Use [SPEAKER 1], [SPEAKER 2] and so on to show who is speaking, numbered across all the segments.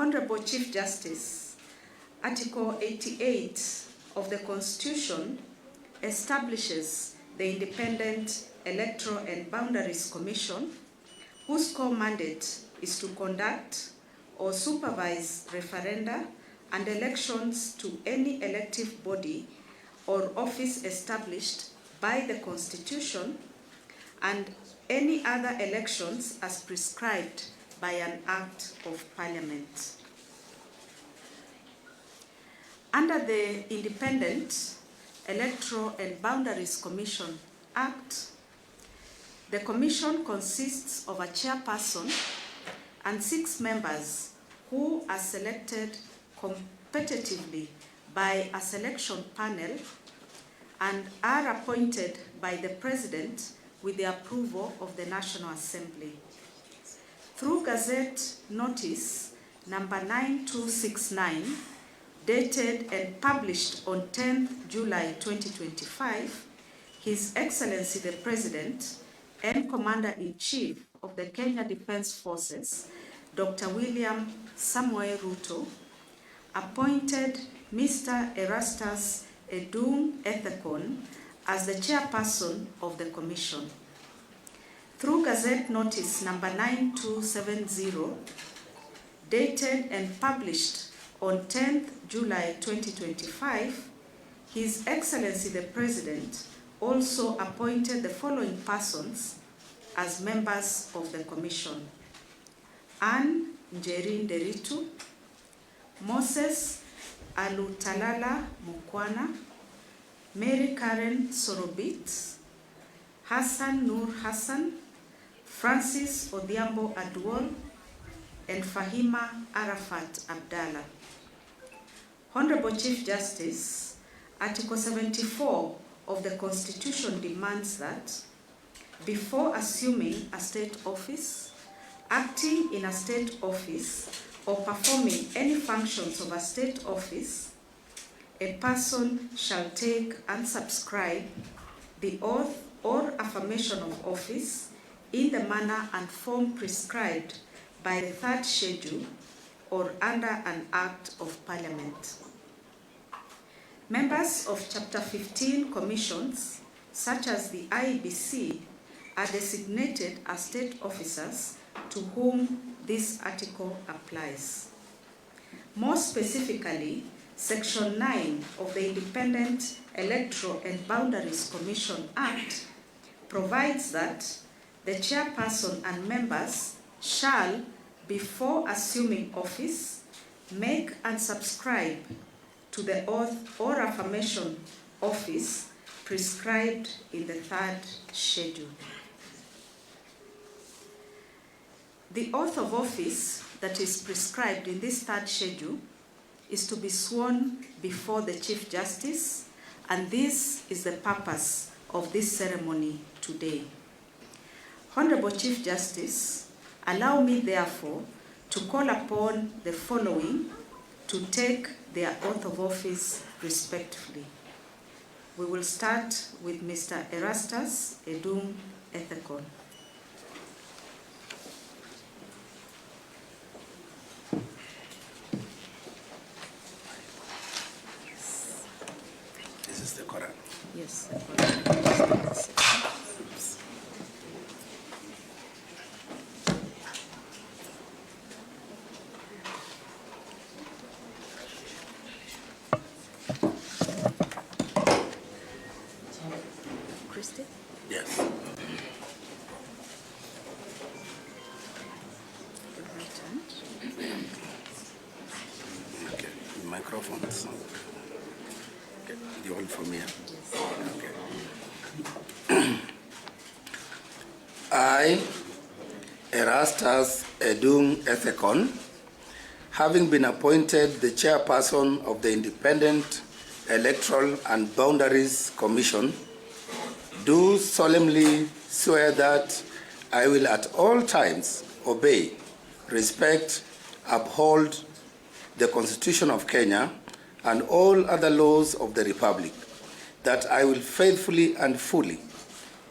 [SPEAKER 1] Honorable Chief Justice, Article 88 of the Constitution establishes the Independent Electoral and Boundaries Commission, whose core mandate is to conduct or supervise referenda and elections to any elective body or office established by the Constitution and any other elections as prescribed by an Act of Parliament. Under the Independent Electoral and Boundaries Commission Act, the Commission consists of a chairperson and 6 members who are selected competitively by a selection panel and are appointed by the President with the approval of the National Assembly. Through Gazette Notice number 9269, dated and published on 10th July 2025, His Excellency the President and Commander-in-Chief of the Kenya Defence Forces, Dr. William Samuel Ruto, appointed Mr. Erastus Edung Ethekon as the chairperson of the Commission. Through Gazette Notice number 9270, dated and published on 10th July 2025, His Excellency the President also appointed the following persons as members of the Commission: Njeri Nderitu, Moses Alutalala Mukhwana, Mary Karen Sorobit, Hassan Noor Hassan, Francis Odhiambo Aduol, and Fahima Araphat Abdallah. Honorable Chief Justice, Article 74 of the Constitution demands that before assuming a state office, acting in a state office, or performing any functions of a state office, a person shall take and subscribe the oath or affirmation of office in the manner and form prescribed by the 3rd schedule or under an Act of Parliament. Members of Chapter 15 commissions, such as the IEBC, are designated as state officers to whom this article applies. More specifically, Section 9 of the Independent Electoral and Boundaries Commission Act provides that the chairperson and members shall, before assuming office, make and subscribe to the oath or affirmation office prescribed in the 3rd schedule. The oath of office that is prescribed in this 3rd schedule is to be sworn before the Chief Justice, and this is the purpose of this ceremony today. Honorable Chief Justice, allow me therefore to call upon the following to take their oath of office respectfully. We will start with Mr. Erastus Edung Ethekon.
[SPEAKER 2] This is the Quran.
[SPEAKER 1] Yes, the Quran.
[SPEAKER 2] Yes. Okay. Microphones. Okay. The one from here. Okay. I, Erastus Edung Ethekon, having been appointed the chairperson of the Independent Electoral and Boundaries Commission, do solemnly swear that I will at all times obey, respect, uphold the Constitution of Kenya and all other laws of the Republic, that I will faithfully and fully,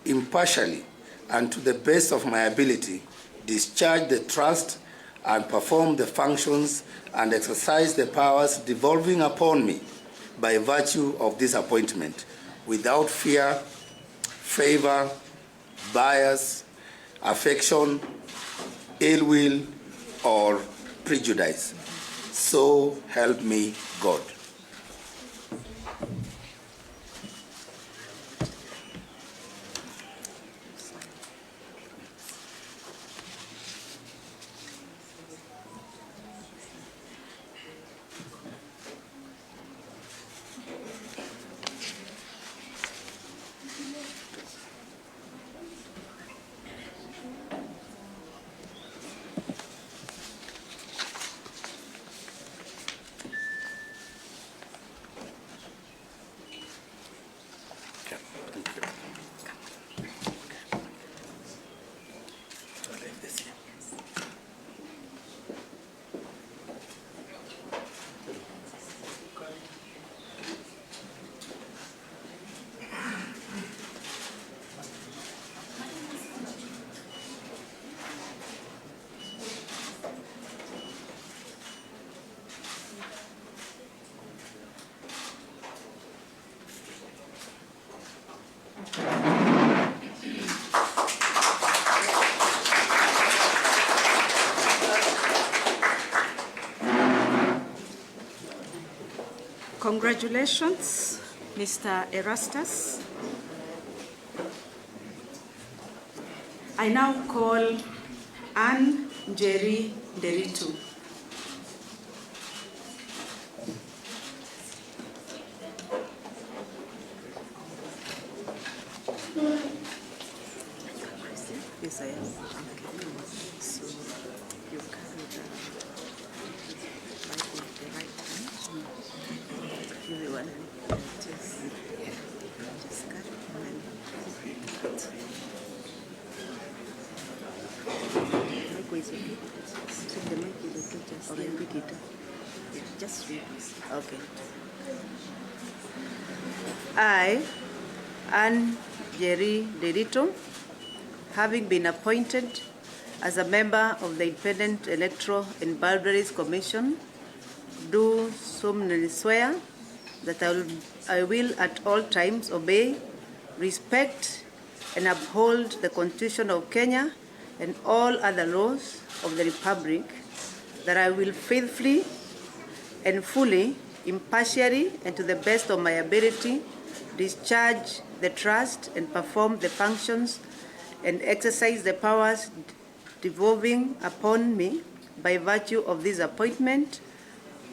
[SPEAKER 2] impartially, and to the best of my ability discharge the trust and perform the functions and exercise the powers devolving upon me by virtue of this appointment, without fear, favor, bias, affection, ill will, or prejudice. So help me God.
[SPEAKER 1] Congratulations, Mr. Erastus. I now call Njeri Nderitu. Yes, I am. So you carry the Bible with the right hand. Give you one hand. Just cut it and then cut. Likewise, okay. So the mic is okay, just repeat it. Yeah, just read this. Okay. I, Njeri Nderitu, having been appointed as a member of the Independent Electoral and Boundaries Commission, do solemnly swear that I will at all times obey, respect, and uphold the Constitution of Kenya and all other laws of the Republic, that I will faithfully and fully, impartially, and to the best of my ability, discharge the trust and perform the functions and exercise the powers devolving upon me by virtue of this appointment,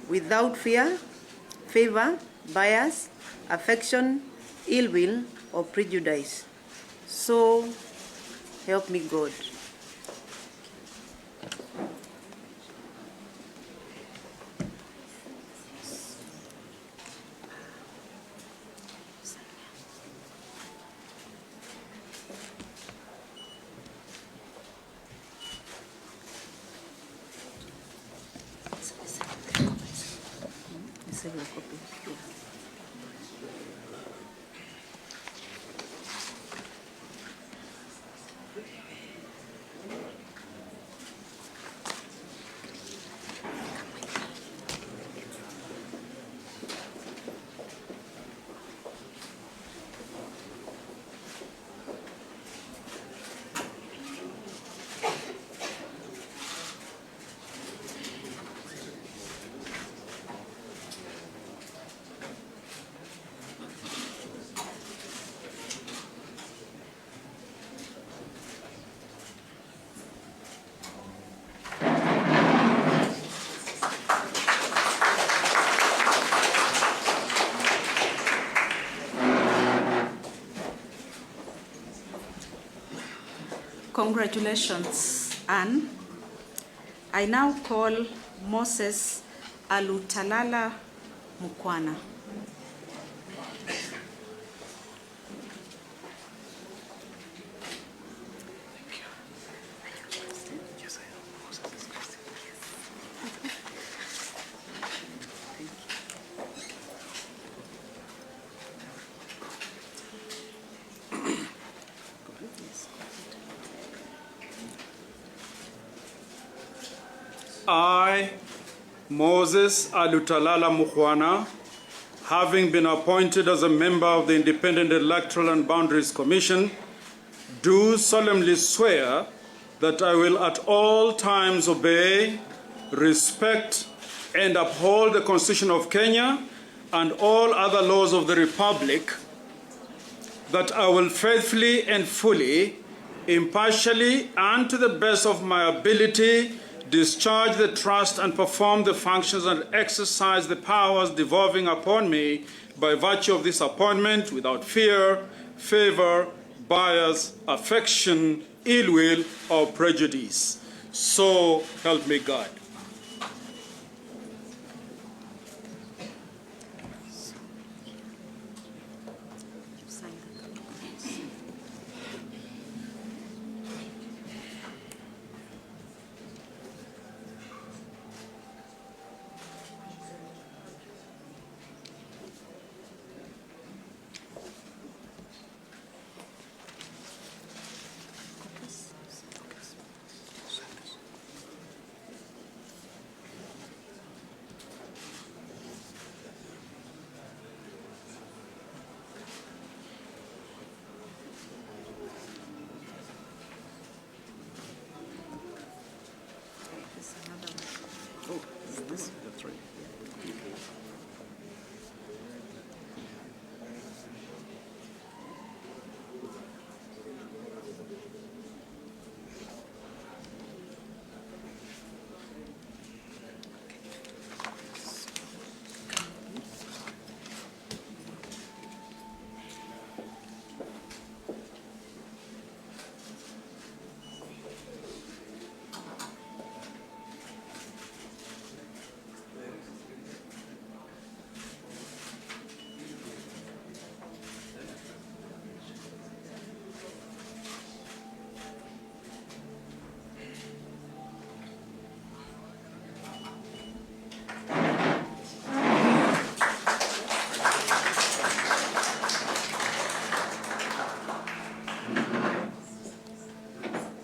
[SPEAKER 1] without fear, favor, bias, affection, ill will, or prejudice. So help me God. Congratulations, Anne. I now call Moses Alutalala Mukhwana.
[SPEAKER 3] I, Moses Alutalala Mukhwana, having been appointed as a member of the Independent Electoral and Boundaries Commission, do solemnly swear that I will at all times obey, respect, and uphold the Constitution of Kenya and all other laws of the Republic, that I will faithfully and fully, impartially, and to the best of my ability, discharge the trust and perform the functions and exercise the powers devolving upon me by virtue of this appointment without fear, favor, bias, affection, ill will, or prejudice. So help me God.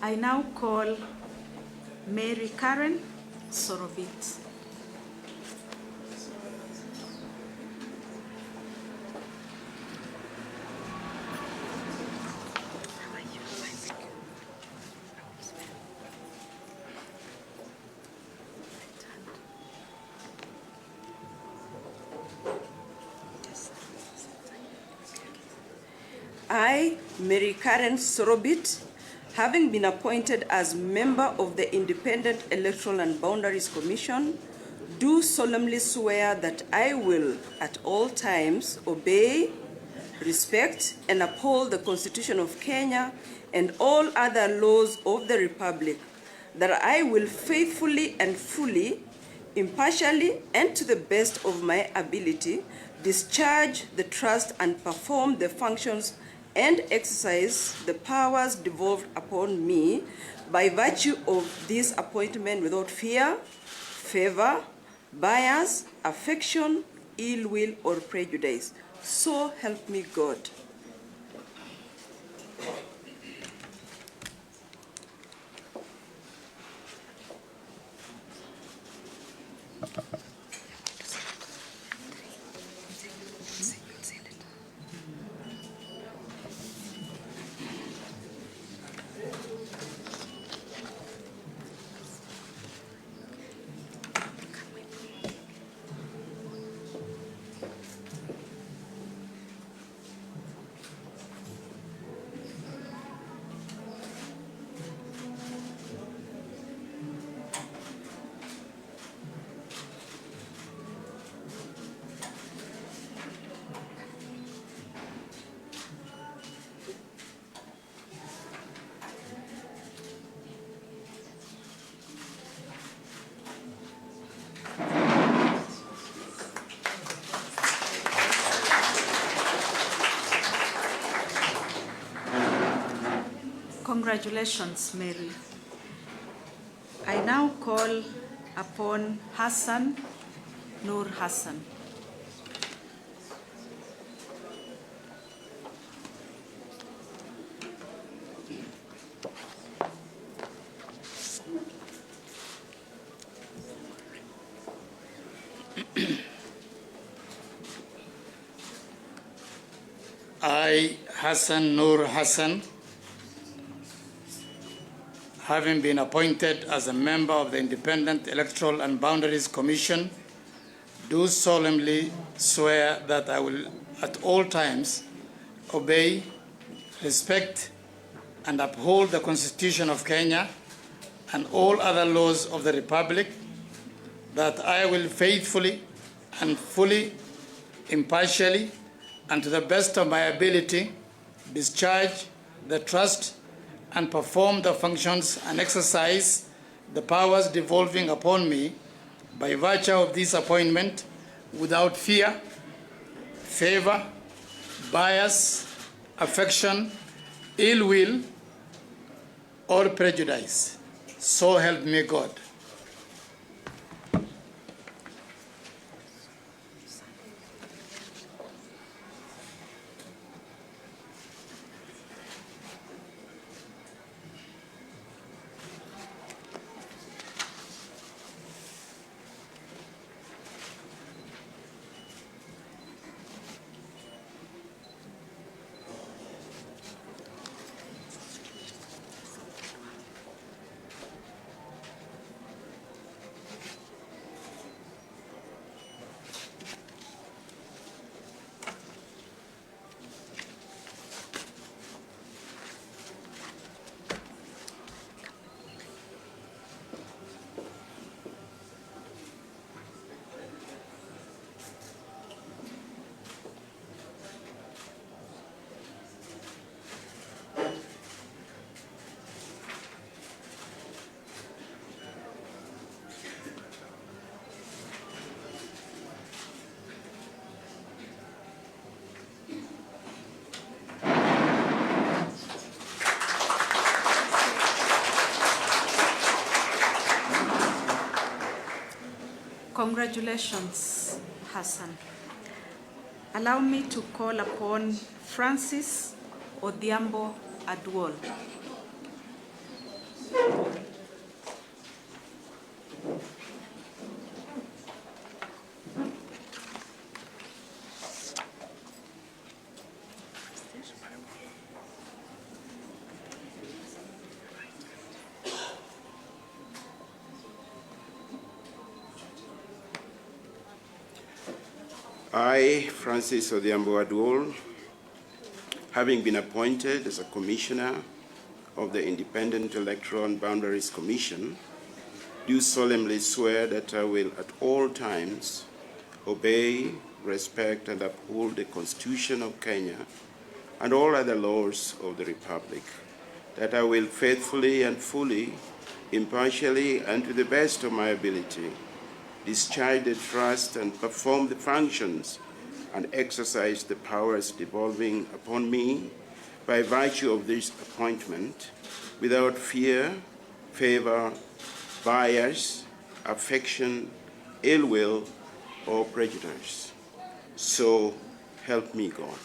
[SPEAKER 1] I now call Mary Karen Sorobit.
[SPEAKER 4] I, Mary Karen Sorobit, having been appointed as member of the Independent Electoral and Boundaries Commission, do solemnly swear that I will at all times obey, respect, and uphold the Constitution of Kenya and all other laws of the Republic, that I will faithfully and fully, impartially, and to the best of my ability, discharge the trust and perform the functions and exercise the powers devolved upon me by virtue of this appointment without fear, favor, bias, affection, ill will, or prejudice. So help me God.
[SPEAKER 1] Congratulations, Mary. I now call upon Hassan, Noor Hassan.
[SPEAKER 5] I, Hassan Noor Hassan, having been appointed as a member of the Independent Electoral and Boundaries Commission, do solemnly swear that I will at all times obey, respect, and uphold the Constitution of Kenya and all other laws of the Republic, that I will faithfully and fully, impartially, and to the best of my ability, discharge the trust and perform the functions and exercise the powers devolving upon me by virtue of this appointment without fear, favor, bias, affection, ill will, or prejudice. So help me God.
[SPEAKER 1] Congratulations, Hassan. Allow me to call upon Francis Odhiambo Aduol.
[SPEAKER 6] I, Francis Odhiambo Aduol, having been appointed as a commissioner of the Independent Electoral and Boundaries Commission, do solemnly swear that I will at all times obey, respect, and uphold the Constitution of Kenya and all other laws of the Republic, that I will faithfully and fully, impartially, and to the best of my ability, discharge the trust and perform the functions and exercise the powers devolving upon me by virtue of this appointment without fear, favor, bias, affection, ill will, or prejudice. So help me God.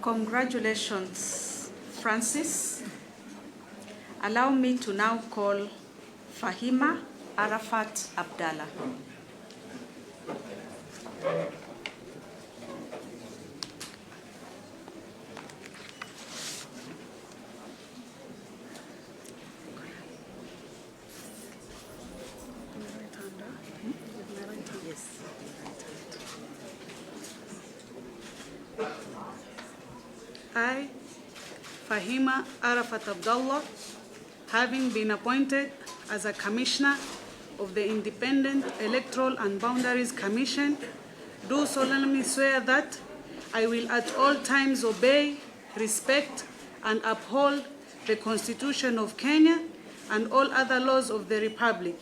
[SPEAKER 1] Congratulations, Francis. Allow me to now call Fahima Araphat Abdallah.
[SPEAKER 7] I, Fahima Araphat Abdallah, having been appointed as a Commissioner of the Independent Electoral and Boundaries Commission, do solemnly swear that I will at all times obey, respect, and uphold the Constitution of Kenya and all other laws of the Republic,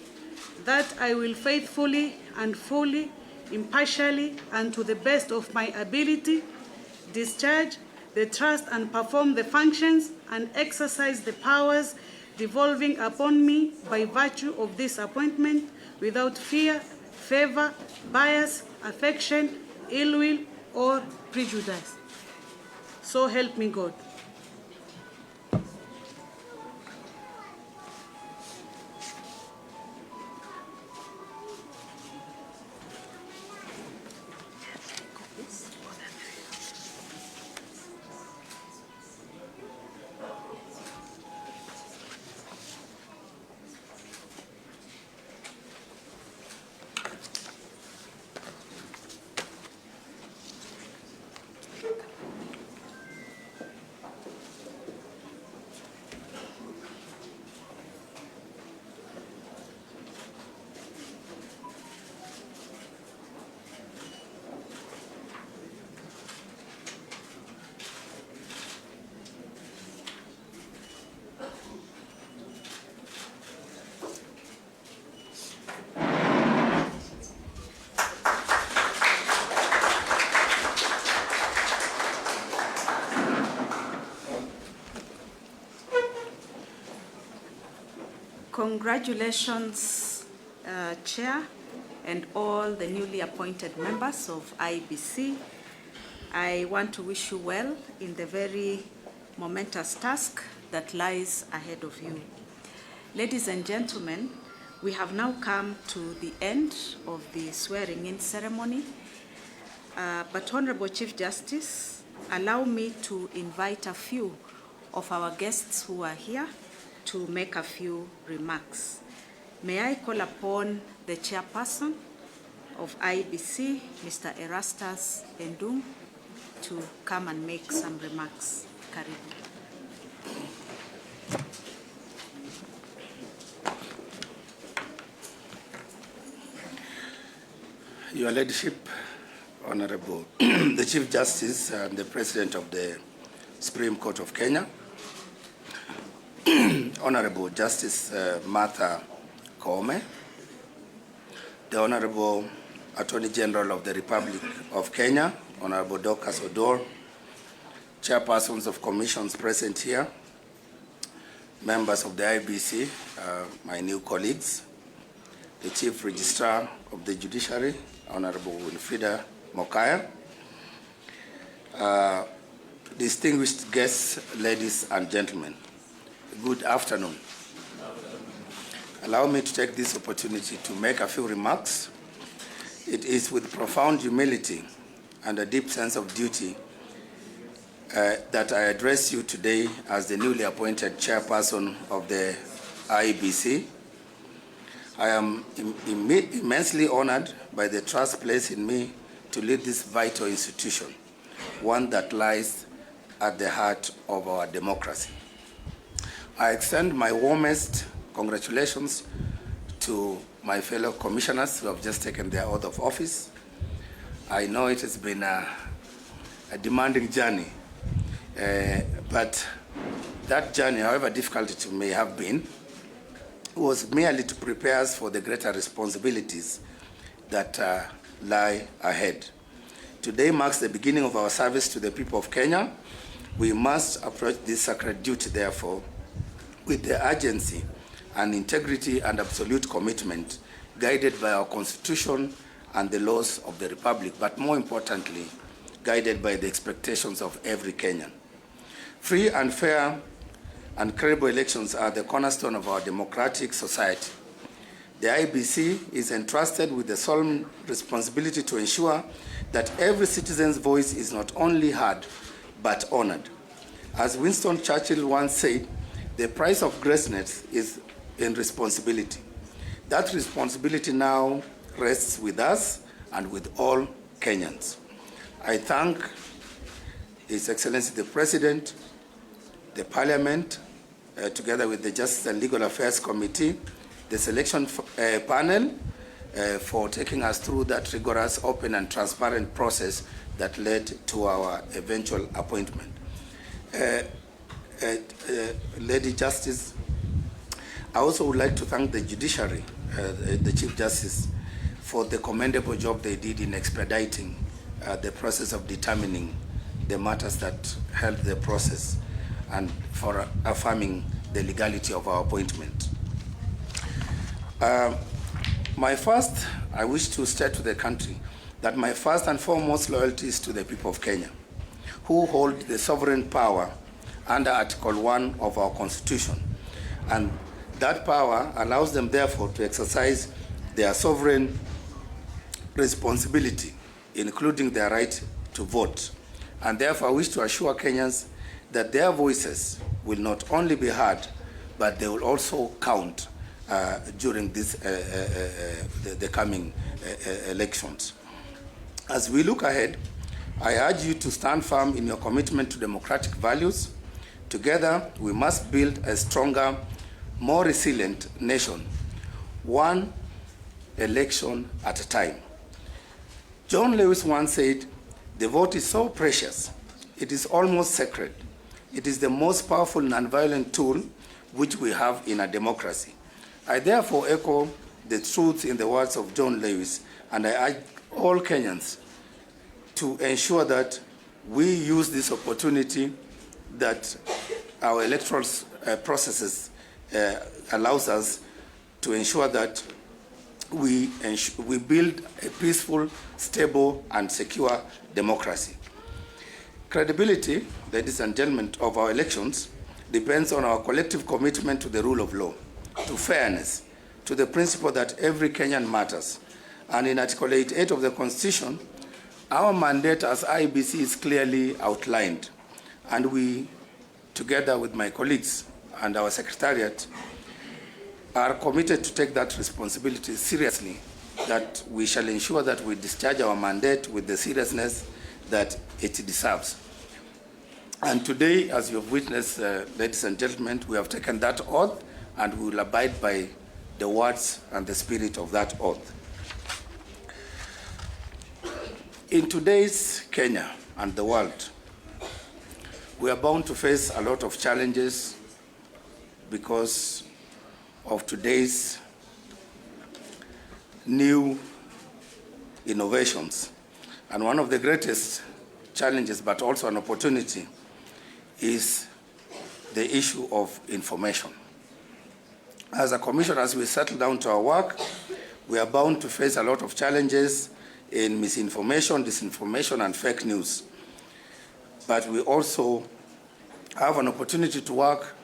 [SPEAKER 7] that I will faithfully and fully, impartially, and to the best of my ability, discharge the trust and perform the functions and exercise the powers devolving upon me by virtue of this appointment without fear, favor, bias, affection, ill will, or prejudice. So help me God.
[SPEAKER 1] Congratulations, Chair, and all the newly appointed members of IEBC. I want to wish you well in the very momentous task that lies ahead of you. Ladies and gentlemen, we have now come to the end of the swearing-in ceremony. But Honorable Chief Justice, allow me to invite a few of our guests who are here to make a few remarks. May I call upon the chairperson of IEBC, Mr. Erastus Endung, to come and make some remarks. Karibu.
[SPEAKER 2] Your Ladyship, Honorable the Chief Justice and the President of the Supreme Court of Kenya, Honorable Justice Martha Koome, the Honorable Attorney General of the Republic of Kenya, Honorable Dorcas Aduol, chairpersons of commissions present here, members of the IEBC, my new colleagues, the Chief Registrar of the Judiciary, Honorable Winfrida Mokaya, distinguished guests, ladies and gentlemen, good afternoon. Allow me to take this opportunity to make a few remarks. It is with profound humility and a deep sense of duty that I address you today as the newly appointed chairperson of the IEBC. I am immensely honored by the trust placed in me to lead this vital institution, one that lies at the heart of our democracy. I extend my warmest congratulations to my fellow commissioners who have just taken their oath of office. I know it has been a demanding journey, but that journey, however difficult it may have been, was merely to prepare us for the greater responsibilities that lie ahead. Today marks the beginning of our service to the people of Kenya. We must approach this sacred duty, therefore, with the urgency and integrity and absolute commitment guided by our Constitution and the laws of the Republic, but more importantly, guided by the expectations of every Kenyan. Free and fair and credible elections are the cornerstone of our democratic society. The IEBC is entrusted with the solemn responsibility to ensure that every citizen's voice is not only heard, but honored. As Winston Churchill once said, the price of greatness is in responsibility. That responsibility now rests with us and with all Kenyans. I thank His Excellency the President, the Parliament, together with the Justice and Legal Affairs Committee, the selection panel, for taking us through that rigorous, open and transparent process that led to our eventual appointment. Lady Justice, I also would like to thank the judiciary, the Chief Justice, for the commendable job they did in expediting the process of determining the matters that held the process and for affirming the legality of our appointment. I wish to state to the country that my first and foremost loyalty is to the people of Kenya, who hold the sovereign power under Article 1 of our Constitution. And that power allows them, therefore, to exercise their sovereign responsibility, including their right to vote. And therefore, I wish to assure Kenyans that their voices will not only be heard, but they will also count during the coming elections. As we look ahead, I urge you to stand firm in your commitment to democratic values. Together, we must build a stronger, more resilient nation, one election at a time. John Lewis once said, "The vote is so precious, it is almost sacred. It is the most powerful nonviolent tool which we have in a democracy." I therefore echo the truth in the words of John Lewis, and I urge all Kenyans to ensure that we use this opportunity that our electoral processes allows us to ensure that we build a peaceful, stable, and secure democracy. Credibility, ladies and gentlemen, of our elections depends on our collective commitment to the rule of law, to fairness, to the principle that every Kenyan matters. And in Article 88 of the Constitution, our mandate as IEBC is clearly outlined. And we, together with my colleagues and our secretariat, are committed to take that responsibility seriously, that we shall ensure that we discharge our mandate with the seriousness that it deserves. And today, as you have witnessed, ladies and gentlemen, we have taken that oath, and we will abide by the words and the spirit of that oath. In today's Kenya and the world, we are bound to face a lot of challenges because of today's new innovations. And one of the greatest challenges, but also an opportunity, is the issue of information. As a commission, as we settle down to our work, we are bound to face a lot of challenges in misinformation, disinformation, and fake news. But we also have an opportunity to work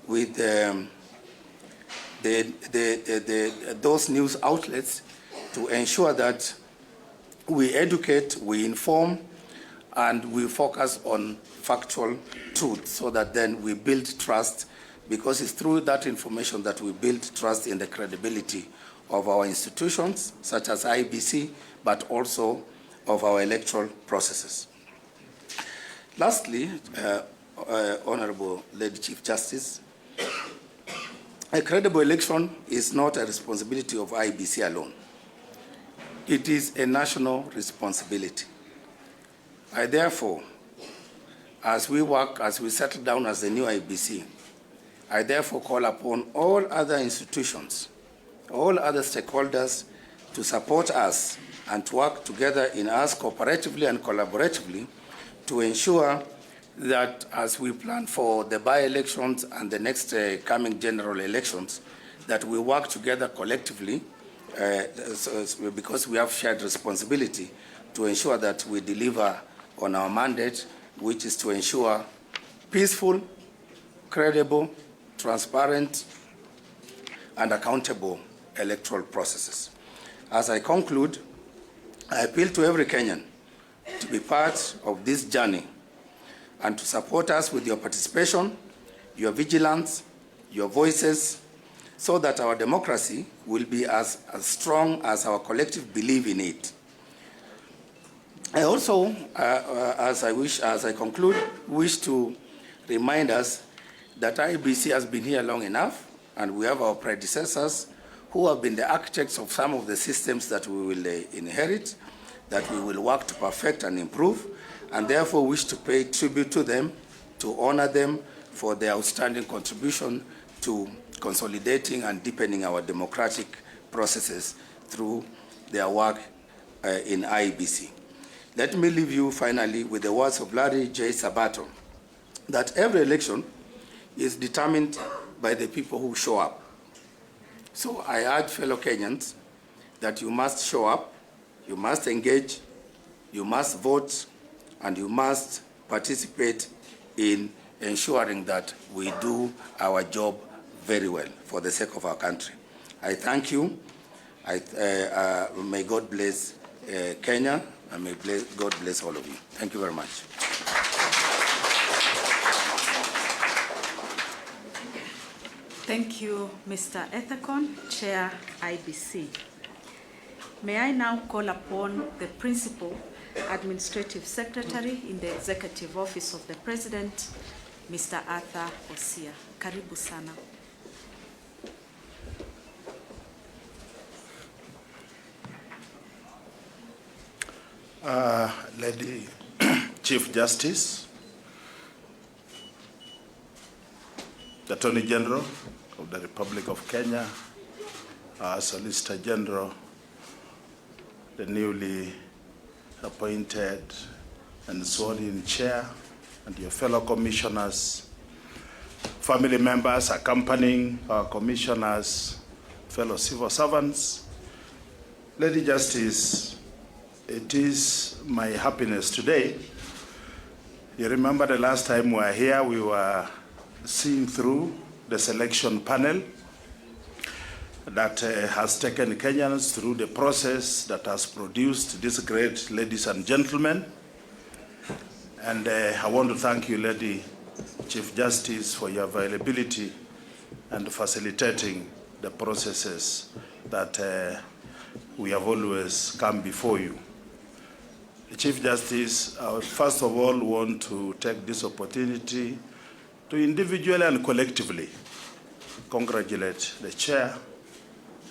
[SPEAKER 2] with those news outlets to ensure that we educate, we inform, and we focus on factual truth so that then we build trust, because it's through that information that we build trust in the credibility of our institutions, such as IEBC, but also of our electoral processes. Lastly, Honorable Lady Chief Justice, a credible election is not a responsibility of IEBC alone. It is a national responsibility. I therefore, as we work, as we settle down as the new IEBC, I therefore call upon all other institutions, all other stakeholders to support us and to work together in us cooperatively and collaboratively to ensure that as we plan for the by-elections and the next coming general elections, that we work together collectively because we have shared responsibility to ensure that we deliver on our mandate, which is to ensure peaceful, credible, transparent, and accountable electoral processes. As I conclude, I appeal to every Kenyan to be part of this journey and to support us with your participation, your vigilance, your voices, so that our democracy will be as strong as our collective belief in it. I also, as I conclude, wish to remind us that IEBC has been here long enough, and we have our predecessors who have been the architects of some of the systems that we will inherit, that we will work to perfect and improve, and therefore wish to pay tribute to them, to honor them for their outstanding contribution to consolidating and deepening our democratic processes through their work in IEBC. Let me leave you finally with the words of Larry J. Sabato, that every election is determined by the people who show up. So I urge fellow Kenyans that you must show up, you must engage, you must vote, and you must participate in ensuring that we do our job very well for the sake of our country. I thank you. May God bless Kenya, and may God bless all of you. Thank you very much.
[SPEAKER 1] Thank you, Mr. Ethekon, Chair IBC. May I now call upon the Principal Administrative Secretary in the Executive Office of the President, Mr. Arthur Osia. Karibu sana.
[SPEAKER 8] Lady Chief Justice, the Attorney General of the Republic of Kenya, Solicitor General, the newly appointed and sworn-in chair, and your fellow commissioners, family members accompanying our commissioners, fellow civil servants. Lady Justice, it is my happiness today. You remember the last time we were here, we were seeing through the selection panel that has taken Kenyans through the process that has produced these great ladies and gentlemen. And I want to thank you, Lady Chief Justice, for your availability and facilitating the processes that we have always come before you. Chief Justice, I first of all want to take this opportunity to individually and collectively congratulate the chair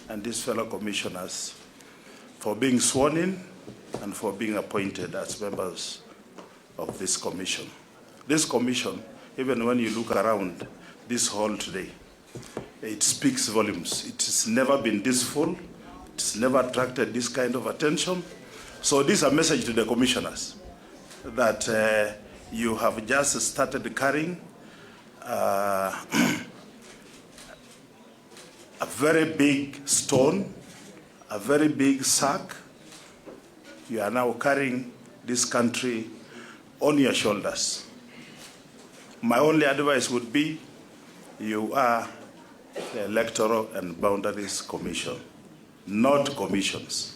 [SPEAKER 8] and these fellow commissioners for being sworn in and for being appointed as members of this commission. This commission, even when you look around this hall today, it speaks volumes. It has never been this full. It's never attracted this kind of attention. So this is a message to the commissioners that you have just started carrying a very big stone, a very big sack. You are now carrying this country on your shoulders. My only advice would be you are the Electoral and Boundaries Commission, not commissions.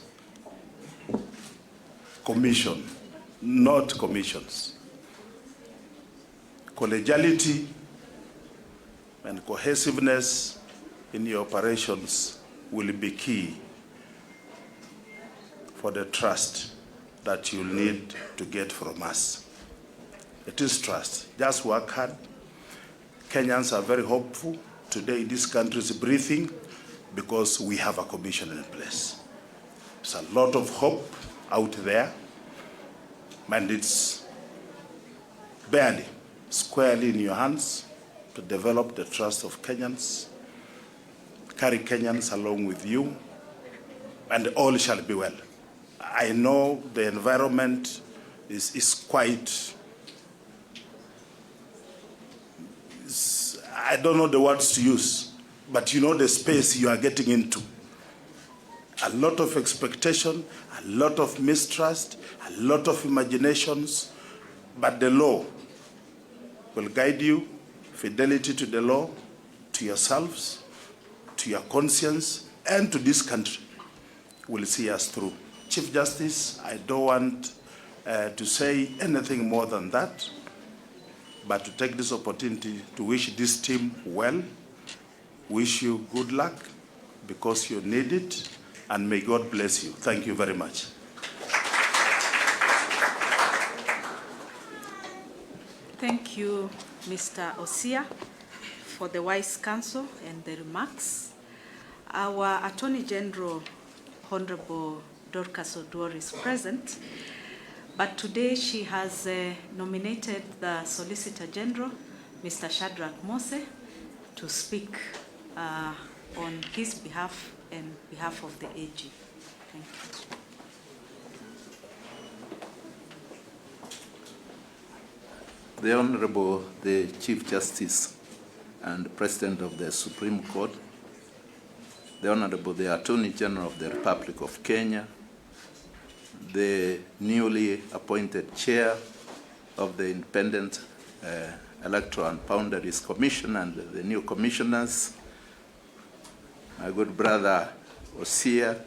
[SPEAKER 8] Commission, not commissions. Collegiality and cohesiveness in your operations will be key for the trust that you'll need to get from us. It is trust. Just work hard. Kenyans are very hopeful. Today, this country is breathing because we have a commission in place. There's a lot of hope out there, and it's barely, squarely in your hands to develop the trust of Kenyans, carry Kenyans along with you, and all shall be well. I know the environment is quite, I don't know the words to use, but you know the space you are getting into. A lot of expectation, a lot of mistrust, a lot of imaginations, but the law will guide you, fidelity to the law, to yourselves, to your conscience, and to this country will see us through. Chief Justice, I don't want to say anything more than that, but to take this opportunity to wish this team well, wish you good luck, because you need it, and may God bless you. Thank you very much.
[SPEAKER 1] Thank you, Mr. Osia, for the wise counsel and the remarks. Our Attorney General, Honorable Dorcas Aduol, is present, but today she has nominated the Solicitor General, Mr. Shadrach Mose, to speak on his behalf and behalf of the AG. Thank you.
[SPEAKER 9] The Honorable, the Chief Justice and President of the Supreme Court, the Honorable, the Attorney General of the Republic of Kenya, the newly appointed Chair of the Independent Electoral and Boundaries Commission and the new commissioners, my good brother Osia,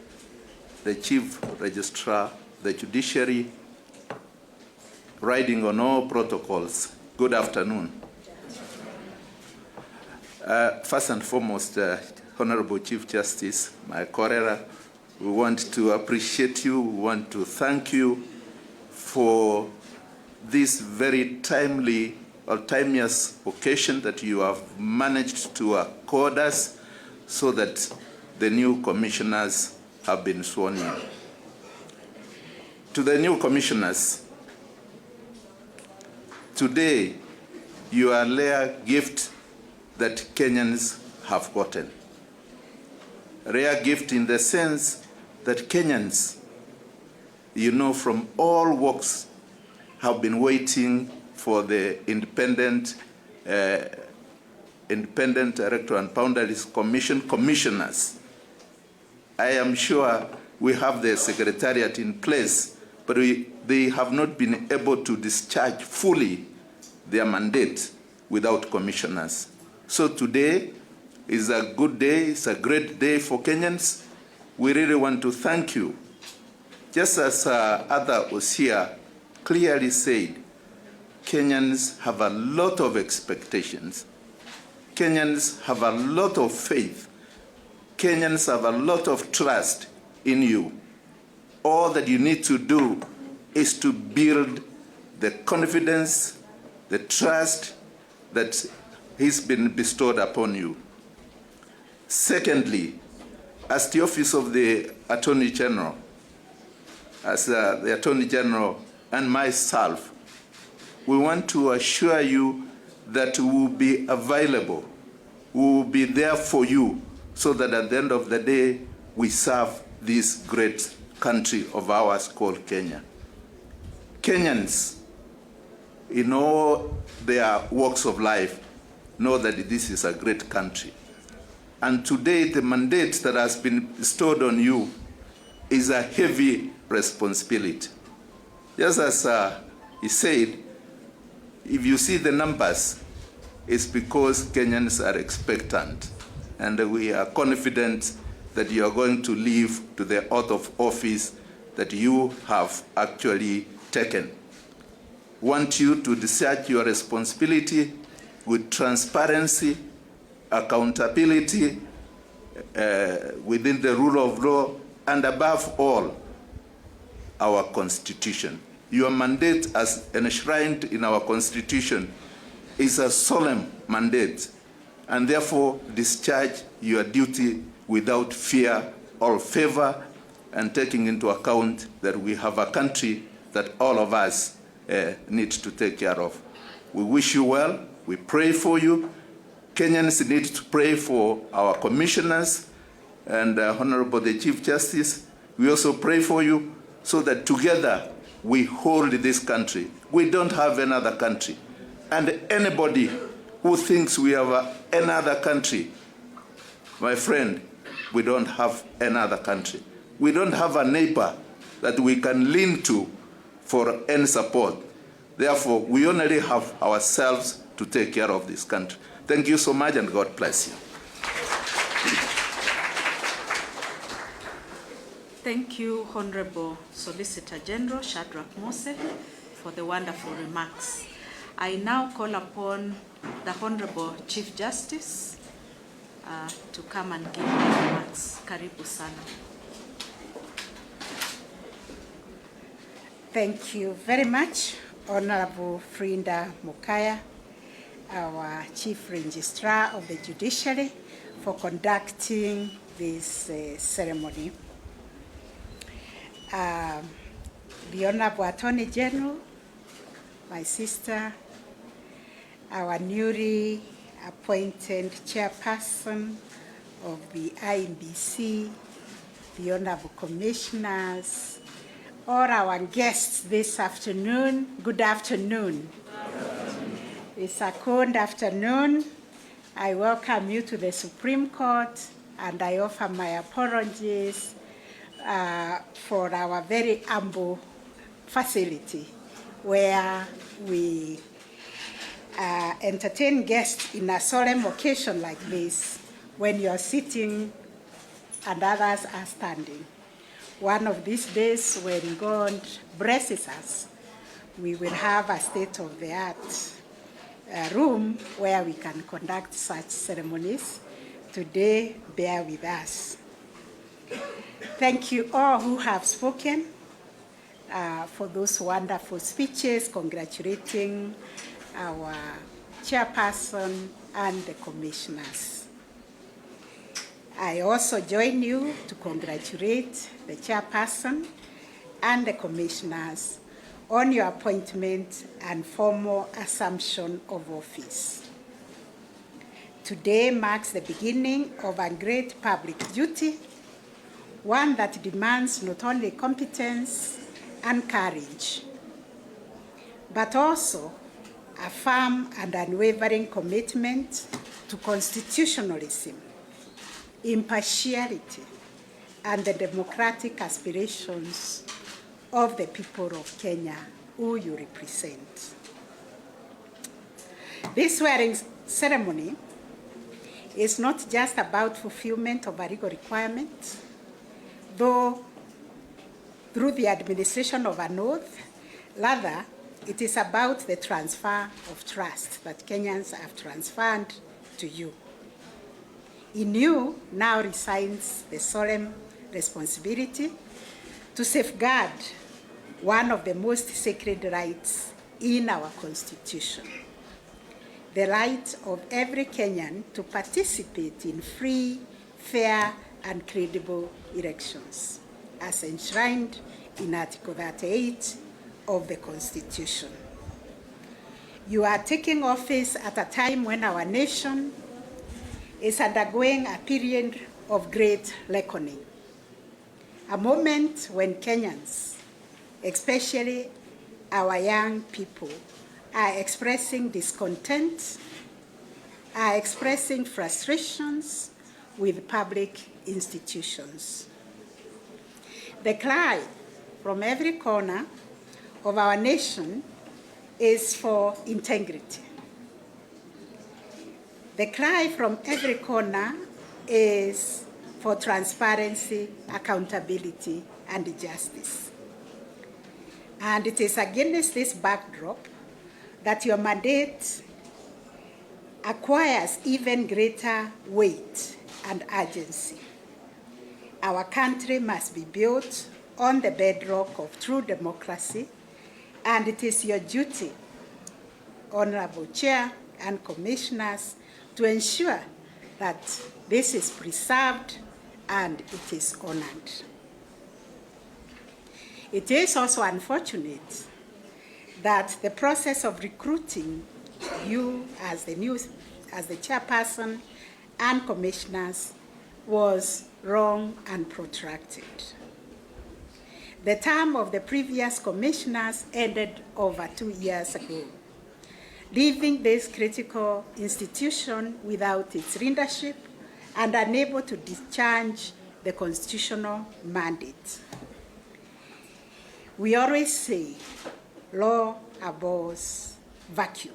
[SPEAKER 9] the Chief Registrar, the Judiciary, riding on all protocols. Good afternoon. First and foremost, Honorable Chief Justice, my Korera, we want to appreciate you, we want to thank you for this very timely or timeous occasion that you have managed to accord us so that the new commissioners have been sworn in. To the new commissioners, today, you are a rare gift that Kenyans have gotten. A rare gift in the sense that Kenyans, you know, from all walks have been waiting for the Independent Electoral and Boundaries Commission commissioners. I am sure we have the secretariat in place, but they have not been able to discharge fully their mandate without commissioners. So today is a good day, it's a great day for Kenyans. We really want to thank you. Just as other Osia clearly said, Kenyans have a lot of expectations. Kenyans have a lot of faith. Kenyans have a lot of trust in you. All that you need to do is to build the confidence, the trust that has been bestowed upon you. Secondly, as the Office of the Attorney General, as the Attorney General and myself, we want to assure you that we will be available, we will be there for you, so that at the end of the day, we serve this great country of ours called Kenya. Kenyans, in all their walks of life, know that this is a great country. And today, the mandate that has been bestowed on you is a heavy responsibility. Just as he said, if you see the numbers, it's because Kenyans are expectant. And we are confident that you are going to live to the oath of office that you have actually taken. Want you to discharge your responsibility with transparency, accountability within the rule of law, and above all, our Constitution. Your mandate as enshrined in our Constitution is a solemn mandate, and therefore discharge your duty without fear or favor, and taking into account that we have a country that all of us need to take care of. We wish you well. We pray for you. Kenyans need to pray for our commissioners and Honorable the Chief Justice. We also pray for you so that together we hold this country. We don't have another country. And anybody who thinks we have another country, my friend, we don't have another country. We don't have a neighbor that we can lean to for any support. Therefore, we only have ourselves to take care of this country. Thank you so much, and God bless you.
[SPEAKER 1] Thank you, Honorable Solicitor General Shadrach Mose, for the wonderful remarks. I now call upon the Honorable Chief Justice to come and give the remarks. Karibu sana.
[SPEAKER 10] Thank you very much, Honorable Frida Mukaya, our Chief Registrar of the Judiciary, for conducting this ceremony. The Honorable Attorney General, my sister, our newly appointed chairperson of the IEBC, the Honorable Commissioners, all our guests this afternoon, good afternoon. It's a cold afternoon. I welcome you to the Supreme Court, and I offer my apologies for our very humble facility where we entertain guests in a solemn occasion like this when you're sitting and others are standing. One of these days, when God blesses us, we will have a state-of-the-art room where we can conduct such ceremonies. Today, bear with us. Thank you all who have spoken for those wonderful speeches congratulating our chairperson and the commissioners. I also join you to congratulate the chairperson and the commissioners on your appointment and formal assumption of office. Today marks the beginning of a great public duty, one that demands not only competence and courage, but also a firm and unwavering commitment to constitutionalism, impartiality, and the democratic aspirations of the people of Kenya who you represent. This swearing ceremony is not just about fulfillment of a legal requirement, though through the administration of an oath, rather, it is about the transfer of trust that Kenyans have transferred to you. In you now resides the solemn responsibility to safeguard one of the most sacred rights in our Constitution, the right of every Kenyan to participate in free, fair, and credible elections, as enshrined in Article 38 of the Constitution. You are taking office at a time when our nation is undergoing a period of great reckoning, a moment when Kenyans, especially our young people, are expressing discontent, are expressing frustrations with public institutions. The cry from every corner of our nation is for integrity. The cry from every corner is for transparency, accountability, and justice. And it is against this backdrop that your mandate acquires even greater weight and urgency. Our country must be built on the bedrock of true democracy, and it is your duty, Honorable Chair and Commissioners, to ensure that this is preserved and it is honored. It is also unfortunate that the process of recruiting you as the chairperson and commissioners was long and protracted. The term of the previous commissioners ended over 2 years ago, leaving this critical institution without its leadership and unable to discharge the constitutional mandate. We always say, law abhors vacuum.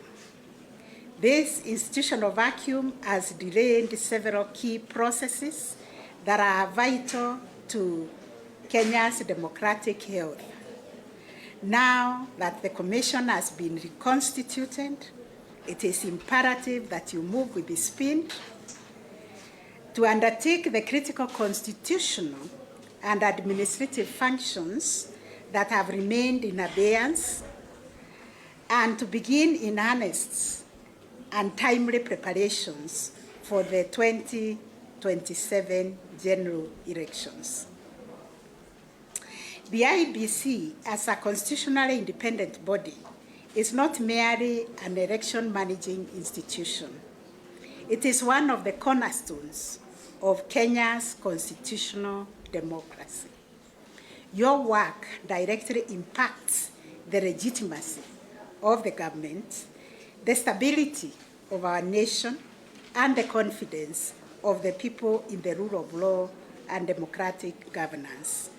[SPEAKER 10] This institutional vacuum has delayed several key processes that are vital to Kenya's democratic health. Now that the Commission has been reconstituted, it is imperative that you move with speed to undertake the critical constitutional and administrative functions that have remained in abeyance and to begin in earnest and timely preparations for the 2027 general elections. The IEBC, as a constitutionally independent body, is not merely an election managing institution. It is one of the cornerstones of Kenya's constitutional democracy. Your work directly impacts the legitimacy of the government, the stability of our nation, and the confidence of the people in the rule of law and democratic governance.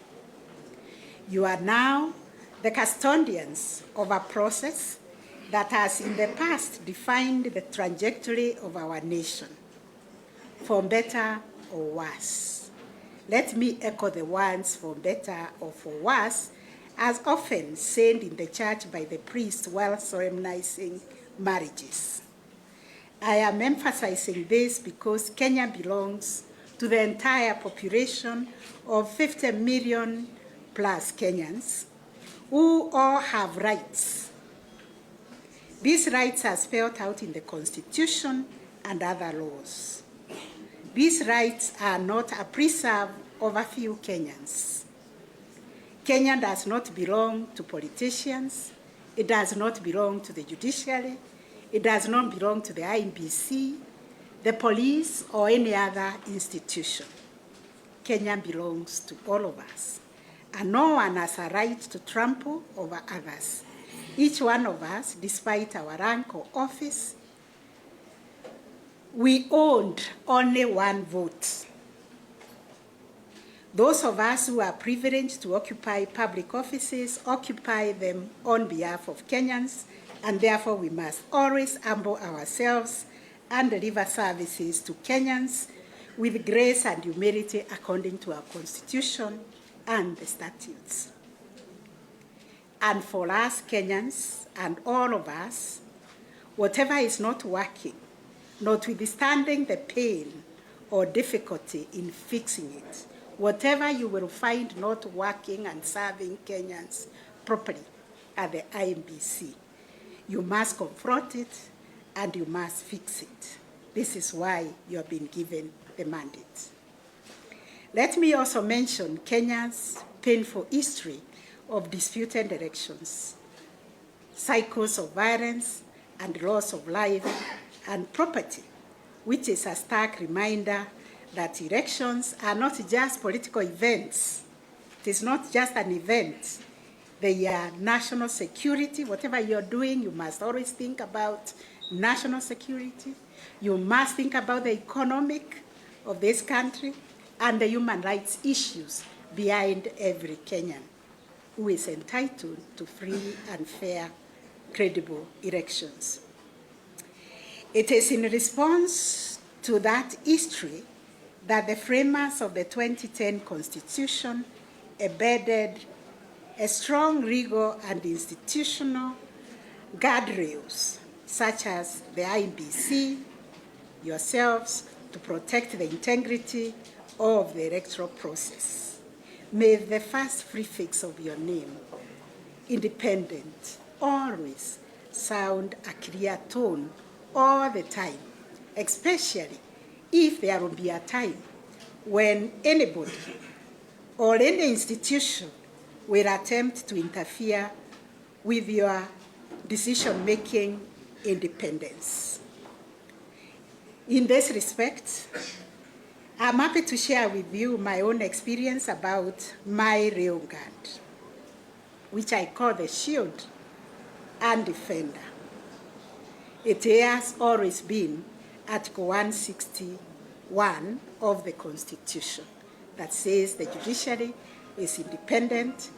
[SPEAKER 10] You are now the custodians of a process that has in the past defined the trajectory of our nation, for better or worse. Let me echo the words for better or for worse, as often said in the church by the priest while solemnizing marriages. I am emphasizing this because Kenya belongs to the entire population of 50 million plus Kenyans who all have rights. These rights are spelled out in the Constitution and other laws. These rights are not a preserve of a few Kenyans. Kenya does not belong to politicians. It does not belong to the judiciary. It does not belong to the IEBC, the police, or any other institution. Kenya belongs to all of us, and no one has a right to trample over others. Each one of us, despite our rank or office, we owned only one vote. Those of us who are privileged to occupy public offices occupy them on behalf of Kenyans, and therefore we must always humble ourselves and deliver services to Kenyans with grace and humility according to our Constitution and the statutes. And for us Kenyans and all of us, whatever is not working, notwithstanding the pain or difficulty in fixing it, whatever you will find not working and serving Kenyans properly at the IEBC, you must confront it and you must fix it. This is why you have been given the mandate. Let me also mention Kenya's painful history of disputed elections, cycles of violence and loss of life and property, which is a stark reminder that elections are not just political events. It is not just an event. They are national security. Whatever you're doing, you must always think about national security. You must think about the economic of this country and the human rights issues behind every Kenyan who is entitled to free and fair, credible elections. It is in response to that history that the framers of the 2010 Constitution embedded a strong legal and institutional guardrails, such as the IEBC, yourselves, to protect the integrity of the electoral process. May the first prefix of your name, independent, always sound a clear tone all the time, especially if there will be a time when anybody or any institution will attempt to interfere with your decision-making independence. In this respect, I'm happy to share with you my own experience about my real guard, which I call the shield and defender. It has always been Article 161 of the Constitution that says the judiciary is independent,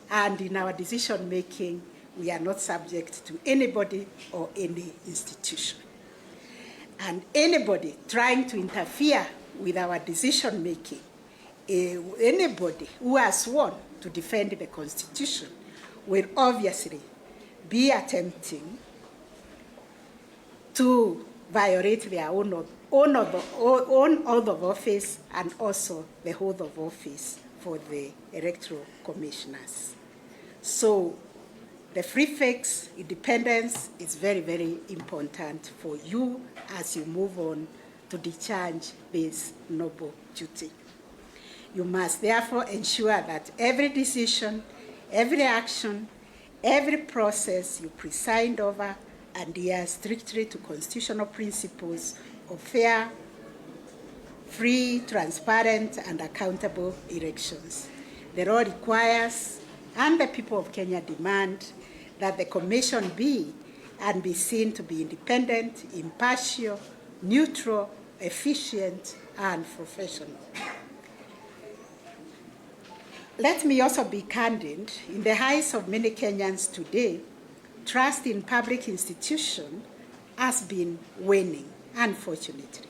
[SPEAKER 10] and in our decision-making, we are not subject to anybody or any institution. And anybody trying to interfere with our decision-making, anybody who has sworn to defend the Constitution will obviously be attempting to violate their own oath of office and also the oath of office for the electoral commissioners. So The free fix independence is very, very important for you as you move on to discharge this noble duty. You must therefore ensure that every decision, every action, every process you preside over adhere strictly to constitutional principles of fair, free, transparent, and accountable elections. The law requires, and the people of Kenya demand, that the commission be and be seen to be independent, impartial, neutral, efficient, and professional. Let me also be candid. In the eyes of many Kenyans today, trust in public institutions has been waning, unfortunately.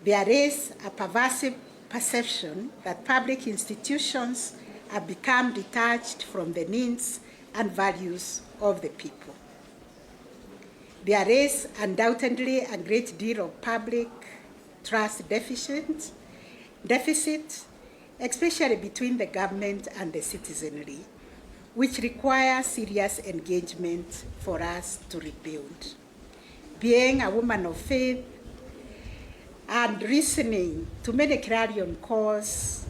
[SPEAKER 10] There is a pervasive perception that public institutions have become detached from the needs and values of the people. There is undoubtedly a great deal of public trust deficit, especially between the government and the citizenry, which requires serious engagement for us to rebuild. Being a woman of faith and listening to many clarion calls,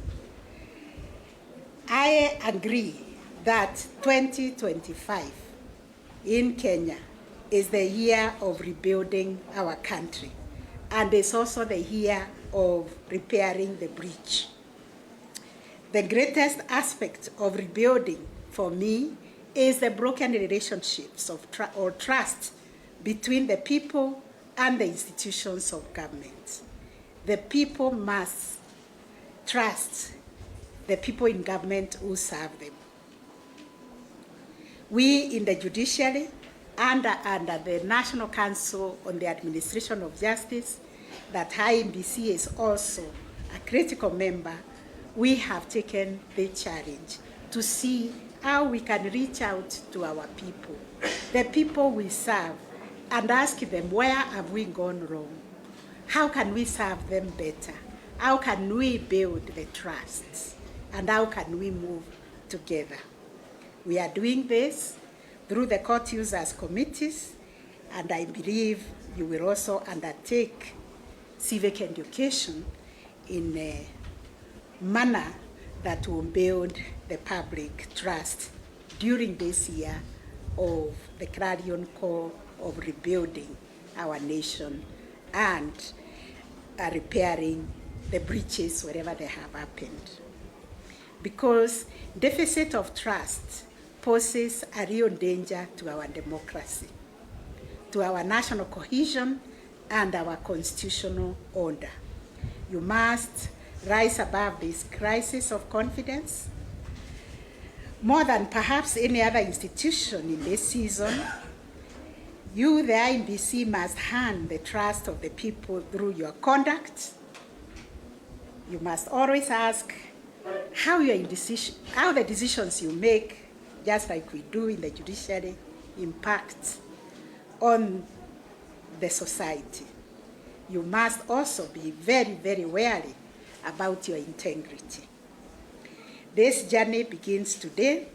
[SPEAKER 10] I agree that 2025 in Kenya is the year of rebuilding our country, and it's also the year of repairing the breach. The greatest aspect of rebuilding for me is the broken relationships of trust between the people and the institutions of government. The people must trust the people in government who serve them. We in the judiciary and under the National Council on the Administration of Justice, that IEBC is also a critical member, we have taken the challenge to see how we can reach out to our people, the people we serve, and ask them, where have we gone wrong? How can we serve them better? How can we build the trust? And how can we move together? We are doing this through the court users committees, and I believe you will also undertake civic education in a manner that will build the public trust during this year of the clarion call of rebuilding our nation and repairing the breaches wherever they have happened. Because deficit of trust poses a real danger to our democracy, to our national cohesion, and our constitutional order. You must rise above this crisis of confidence. More than perhaps any other institution in this season, you, the IEBC, must earn the trust of the people through your conduct. You must always ask how the decisions you make, just like we do in the judiciary, impact on the society. You must also be very, very wary about your integrity. This journey begins today.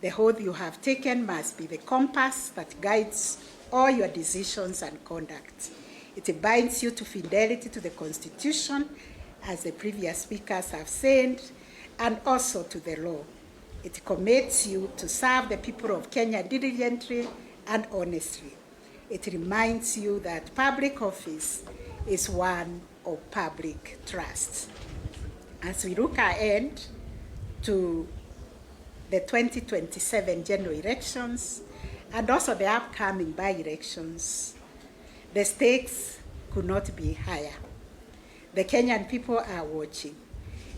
[SPEAKER 10] The oath you have taken must be the compass that guides all your decisions and conduct. It binds you to fidelity to the Constitution, as the previous speakers have said, and also to the law. It commits you to serve the people of Kenya diligently and honestly. It reminds you that public office is one of public trust. As we look ahead to the 2027 general elections and also the upcoming by-elections, the stakes could not be higher. The Kenyan people are watching.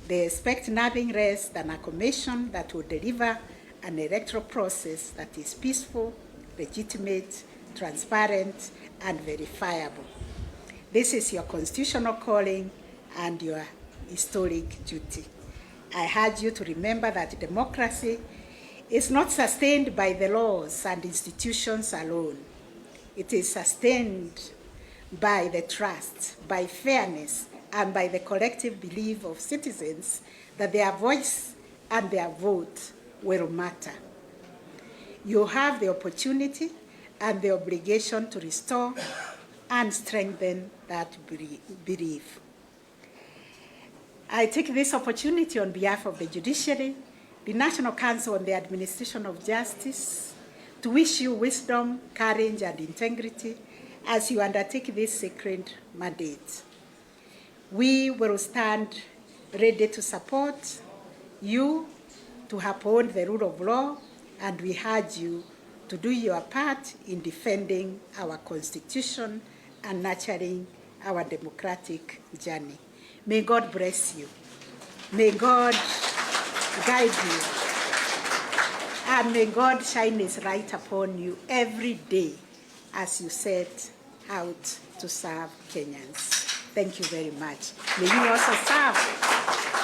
[SPEAKER 10] They expect nothing less than a commission that will deliver an electoral process that is peaceful, legitimate, transparent, and verifiable. This is your constitutional calling and your historic duty. I urge you to remember that democracy is not sustained by the laws and institutions alone. It is sustained by the trust, by fairness, and by the collective belief of citizens that their voice and their vote will matter. you have the opportunity and the obligation to restore and strengthen that belief. I take this opportunity on behalf of the judiciary, the National Council on the Administration of Justice, to wish you wisdom, courage, and integrity as you undertake this sacred mandate. We will stand ready to support you to uphold the rule of law, and we urge you to do your part in defending our Constitution and nurturing our democratic journey. May God bless you. May God guide you. And may God shine His light upon you every day as you set out to serve Kenyans. Thank you very much. May you also serve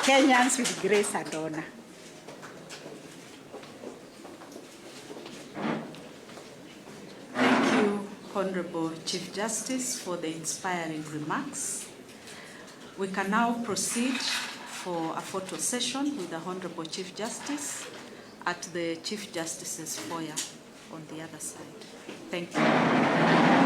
[SPEAKER 10] Kenyans with grace and honor.
[SPEAKER 1] Thank you, Honorable Chief Justice, for the inspiring remarks. We can now proceed for a photo session with the Honorable Chief Justice at the Chief Justice's foyer on the other side. Thank you.